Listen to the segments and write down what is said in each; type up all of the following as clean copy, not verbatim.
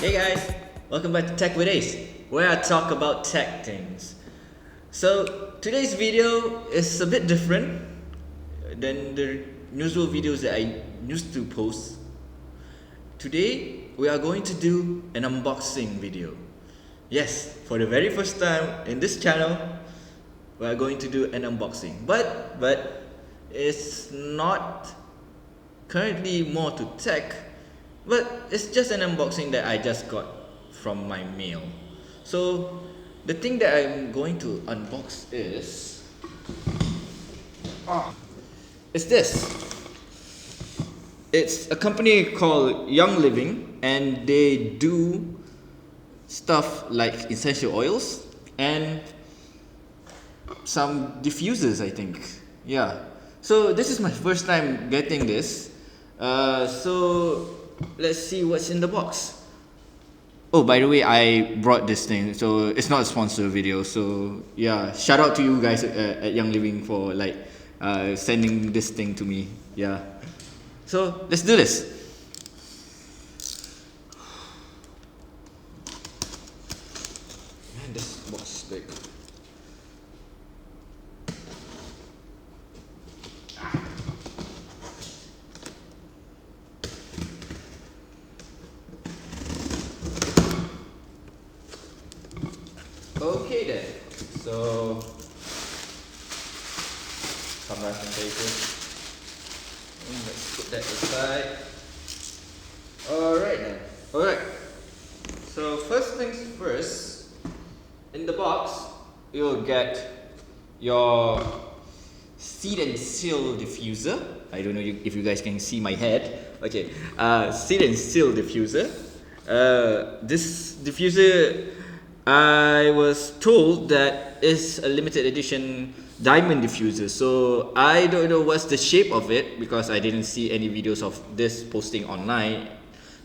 Hey guys, welcome back to Tech with Ace, where I talk about tech things. So today's video is a bit different than the usual videos that I used to post. Today we are going to do an unboxing video. Yes, for the very first time in this channel, we are going to do an unboxing. But it's not currently more to tech, but it's just an unboxing that I just got from my mail. So the thing that I'm going to unbox is it's this. It's a company called Young Living, and they do stuff like essential oils and some diffusers, I think. Yeah. So this is my first time getting this. So let's see what's in the box. Oh, by the way, I brought this thing, so it's not a sponsor video. So yeah, shout out to you guys at Young Living for like sending this thing to me. Yeah. So let's do this. Man, this box is big. Okay then, so some wrapping paper. Let's put that aside. Alright then. Alright. So first things first, in the box you'll get your seed and seal diffuser. I don't know if you guys can see my head. Okay, seed and seal diffuser. This diffuser, I was told that it's a limited edition diamond diffuser, so I don't know what's the shape of it because I didn't see any videos of this posting online.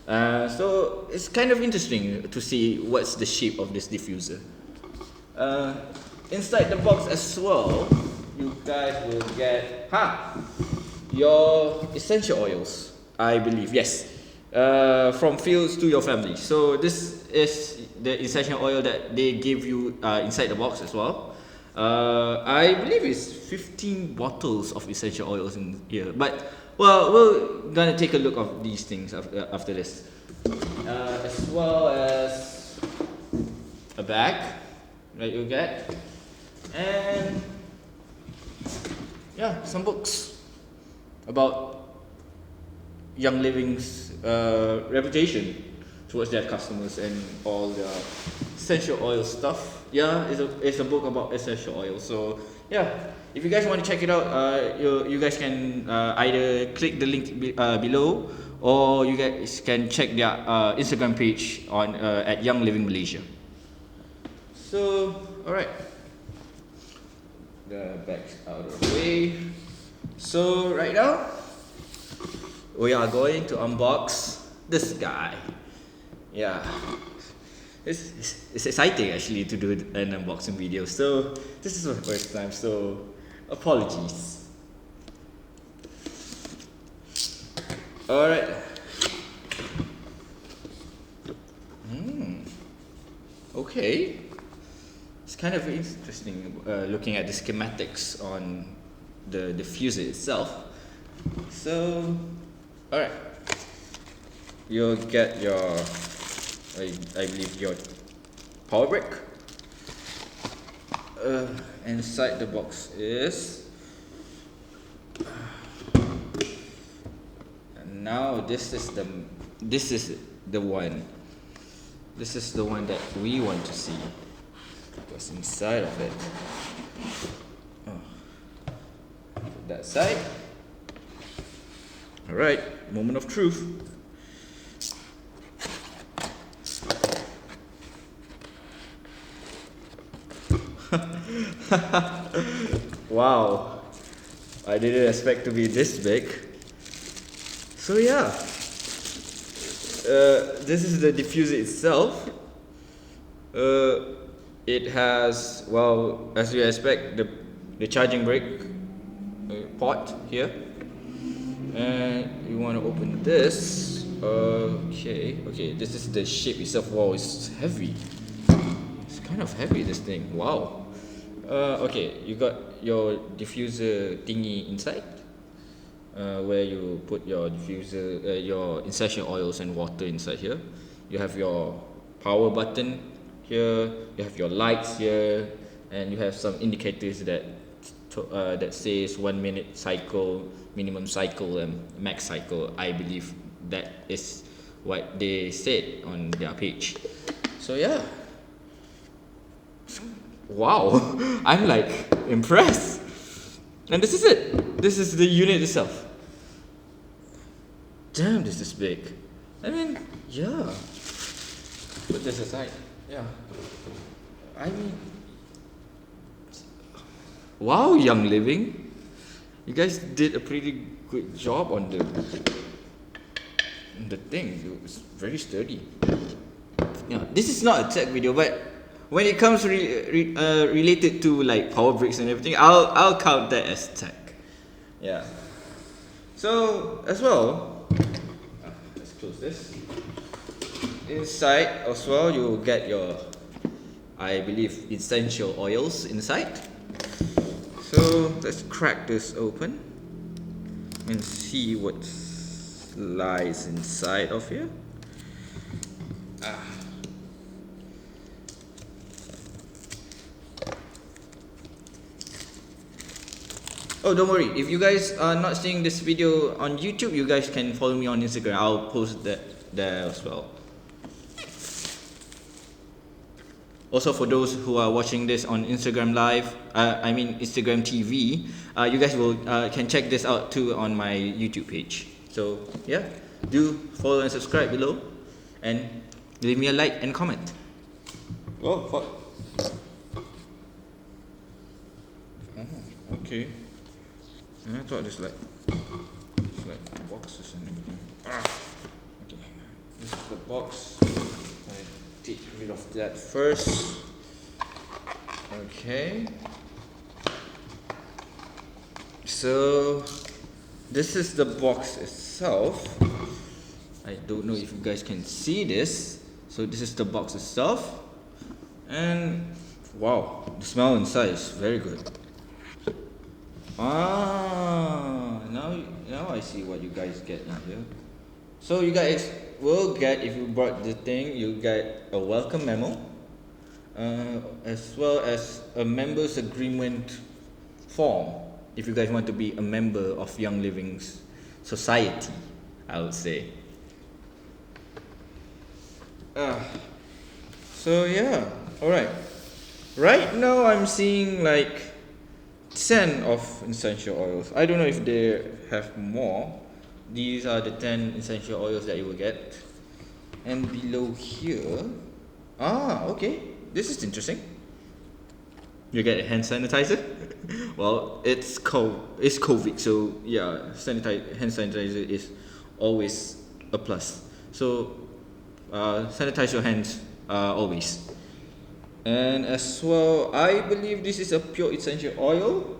So it's kind of interesting to see what's the shape of this diffuser. Inside the box as well, you guys will get your essential oils, I believe. Yes, from fields to your family. So this is the essential oil that they give you inside the box as well. I believe it's 15 bottles of essential oils in here, but well, we're gonna take a look of these things after this, as well as a bag that you get, and yeah, some books about Young Living's reputation towards their customers and all their essential oil stuff. Yeah, it's a book about essential oil. So yeah, if you guys want to check it out, you guys can either click the link below, or you guys can check their Instagram page on at Young Living Malaysia. So alright, the bag's out of the way. So right now we are going to unbox this guy. Yeah, it's exciting actually to do an unboxing video. So this is my first time, so apologies. Alright. Okay. It's kind of interesting looking at the schematics on the diffuser itself. So, alright. You'll get your, I believe, your power brick. Inside the box is, and now this is the one. This is the one that we want to see. What's inside of it? Put that aside. All right, moment of truth. Wow, I didn't expect to be this big. So yeah, this is the diffuser itself. It has, well, as you expect, the charging brick port here, and you want to open this. Okay, this is the shape itself. Wow, it's heavy. It's kind of heavy, this thing. Wow. Okay, you got your diffuser thingy inside, where you put your diffuser, your essential oils and water inside here. You have your power button here. You have your lights here, and you have some indicators that says 1 minute cycle, minimum cycle, and max cycle. I believe that is what they said on their page. So yeah. Wow, I'm like impressed. And this is it. This is the unit itself. Damn, this is big. I mean, yeah. Put this aside. Yeah. I mean, wow, Young Living. You guys did a pretty good job on the thing. It's very sturdy. Yeah, this is not a tech video, but when it comes related to like power bricks and everything, I'll count that as tech. Yeah. So as well, let's close this. Inside as well, you'll get your, I believe, essential oils inside. So let's crack this open and see what lies inside of here. Oh, don't worry. If you guys are not seeing this video on YouTube, you guys can follow me on Instagram. I'll post that there as well. Also, for those who are watching this on Instagram Live, Instagram TV, you guys will can check this out too on my YouTube page. So yeah, do follow and subscribe below, and leave me a like and comment. Oh, fuck. Okay. I thought it's like boxes and everything. Okay, this is the box. I take rid of that first. Okay. So this is the box itself. I don't know if you guys can see this. So this is the box itself, and wow, the smell inside is very good. Now I see what you guys get in here. So you guys will get, if you bought the thing, you get a welcome memo, as well as a members agreement form if you guys want to be a member of Young Living's society, I would say. So yeah, alright. Right now I'm seeing like 10 of essential oils. I don't know if they have more. These are the 10 essential oils that you will get. And below here, okay, this is interesting. You get a hand sanitizer. Well, it's COVID, so yeah, hand sanitizer is always a plus. So sanitize your hands always. And as well, I believe this is a pure essential oil.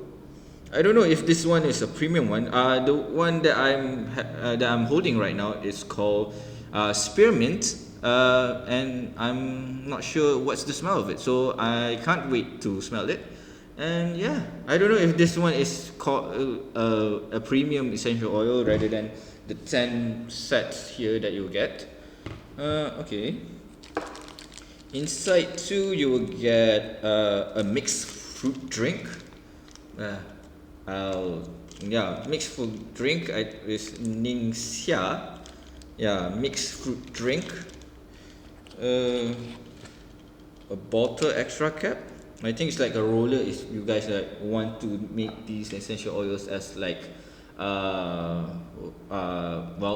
I don't know if this one is a premium one. The one that I'm holding right now is called spearmint, and I'm not sure what's the smell of it. So I can't wait to smell it. And yeah, I don't know if this one is called a premium essential oil rather than the 10 sets here that you get. Okay. Inside too, you will get a mixed fruit drink. Mixed fruit drink is Ningxia. Yeah, mixed fruit drink. A bottle extra cap. I think it's like a roller if you guys like want to make these essential oils as like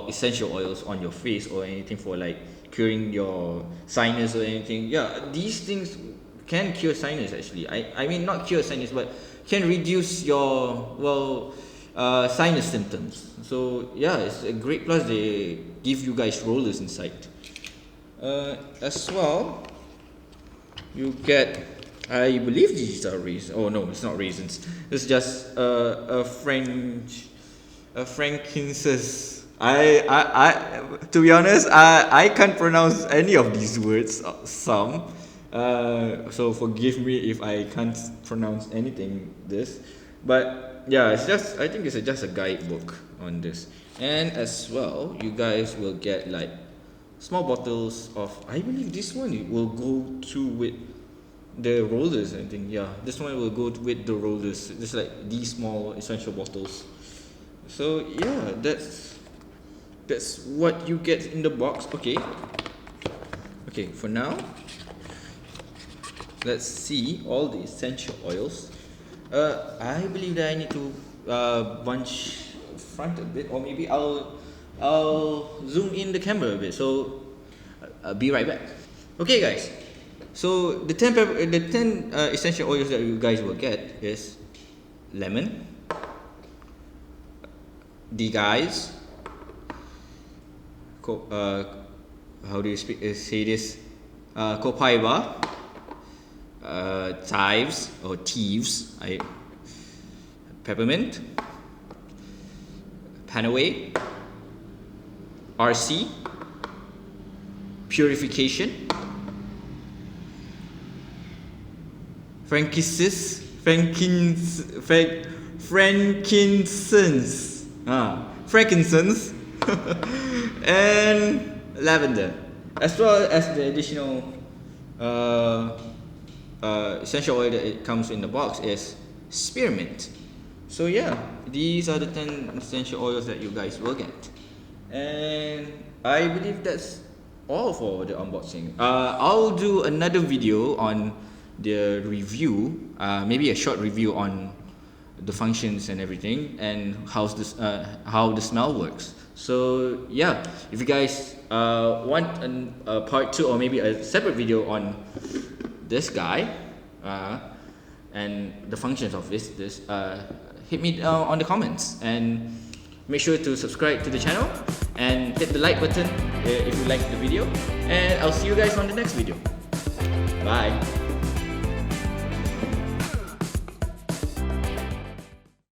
essential oils on your face or anything for like curing your sinus or anything. Yeah, these things can cure sinus actually. I mean not cure sinus, but can reduce your sinus symptoms. So yeah, it's a great plus. They give you guys rollers inside. As well, you get, I believe these are raisins. Oh no, it's not raisins. It's just a frankincense To be honest, I can't pronounce any of these words. Some, so forgive me if I can't pronounce anything. This, but yeah, it's just I think it's just a guidebook on this, and as well, you guys will get like small bottles of. I believe this one will go through with the rollers. I think yeah, this one will go with the rollers. Just like these small essential bottles. So yeah, that's what you get in the box. Okay, for now let's see all the essential oils. I believe that I need to bunch front a bit, or maybe I'll zoom in the camera a bit. So I'll be right back. Okay, guys. So the 10 essential oils that you guys will get is lemon, guys. How do you say this? Copaiba, chives or thieves, peppermint, panaway, RC, purification, frankincense, frankincense, and lavender, as well as the additional essential oil that it comes in the box is spearmint. So yeah, these are the 10 essential oils that you guys will get, and I believe that's all for the unboxing. I'll do another video on the review, maybe a short review on the functions and everything, and how the smell works. So yeah, if you guys want a part 2 or maybe a separate video on this guy and the functions of this hit me on the comments, and make sure to subscribe to the channel and hit the like button if you like the video, and I'll see you guys on the next video. Bye.